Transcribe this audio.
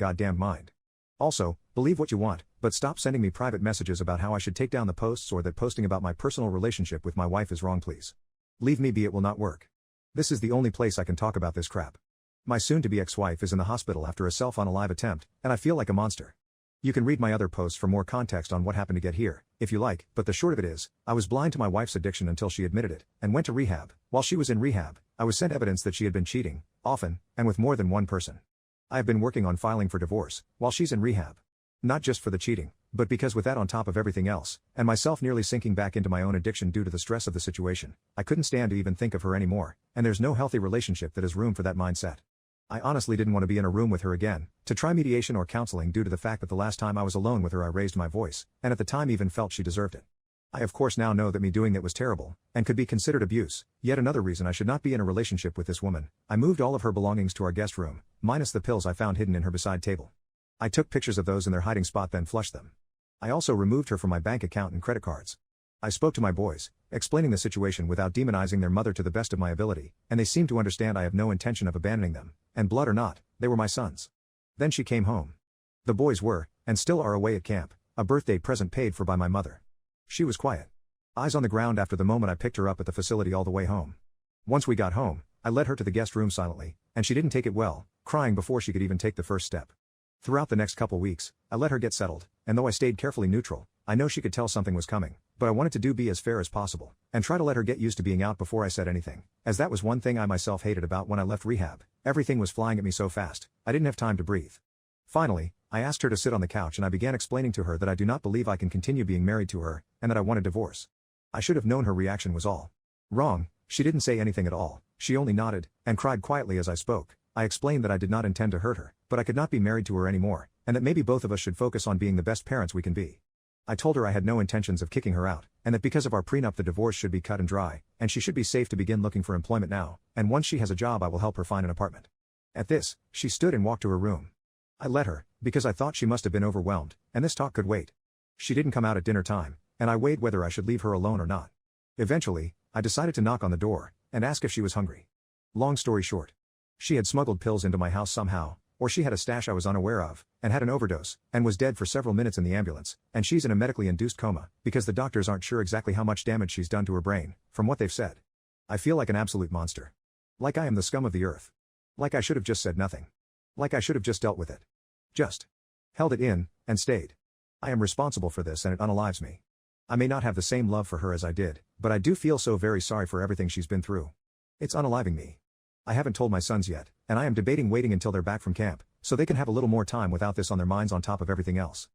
goddamn mind. Also, believe what you want, but stop sending me private messages about how I should take down the posts or that posting about my personal relationship with my wife is wrong, please. Leave me be, it will not work. This is the only place I can talk about this crap. My soon-to-be ex-wife is in the hospital after a self-unalive attempt, and I feel like a monster. You can read my other posts for more context on what happened to get here, if you like, but the short of it is, I was blind to my wife's addiction until she admitted it, and went to rehab. While she was in rehab, I was sent evidence that she had been cheating, often, and with more than one person. I have been working on filing for divorce, while she's in rehab. Not just for the cheating, but because with that on top of everything else, and myself nearly sinking back into my own addiction due to the stress of the situation, I couldn't stand to even think of her anymore, and there's no healthy relationship that has room for that mindset. I honestly didn't want to be in a room with her again, to try mediation or counseling due to the fact that the last time I was alone with her I raised my voice, and at the time even felt she deserved it. I of course now know that me doing that was terrible, and could be considered abuse, yet another reason I should not be in a relationship with this woman. I moved all of her belongings to our guest room, minus the pills I found hidden in her beside table. I took pictures of those in their hiding spot then flushed them. I also removed her from my bank account and credit cards. I spoke to my boys, explaining the situation without demonizing their mother to the best of my ability, and they seemed to understand I have no intention of abandoning them, and blood or not, they were my sons. Then she came home. The boys were, and still are away at camp, a birthday present paid for by my mother. She was quiet. Eyes on the ground after the moment I picked her up at the facility all the way home. Once we got home, I led her to the guest room silently, and she didn't take it well, crying before she could even take the first step. Throughout the next couple weeks, I let her get settled, and though I stayed carefully neutral, I know she could tell something was coming, but I wanted to be as fair as possible, and try to let her get used to being out before I said anything, as that was one thing I myself hated about when I left rehab. Everything was flying at me so fast, I didn't have time to breathe. Finally, I asked her to sit on the couch and I began explaining to her that I do not believe I can continue being married to her, and that I want a divorce. I should have known her reaction was all wrong. She didn't say anything at all, she only nodded, and cried quietly as I spoke. I explained that I did not intend to hurt her, but I could not be married to her anymore, and that maybe both of us should focus on being the best parents we can be. I told her I had no intentions of kicking her out, and that because of our prenup the divorce should be cut and dry, and she should be safe to begin looking for employment now, and once she has a job I will help her find an apartment. At this, she stood and walked to her room. I let her, because I thought she must have been overwhelmed, and this talk could wait. She didn't come out at dinner time, and I weighed whether I should leave her alone or not. Eventually, I decided to knock on the door, and ask if she was hungry. Long story short, she had smuggled pills into my house somehow, or she had a stash I was unaware of, and had an overdose, and was dead for several minutes in the ambulance, and she's in a medically induced coma, because the doctors aren't sure exactly how much damage she's done to her brain, from what they've said. I feel like an absolute monster. Like I am the scum of the earth. Like I should have just said nothing. Like I should have just dealt with it. Just held it in, and stayed. I am responsible for this and it unalives me. I may not have the same love for her as I did, but I do feel so very sorry for everything she's been through. It's unaliving me. I haven't told my sons yet, and I am debating waiting until they're back from camp, so they can have a little more time without this on their minds on top of everything else.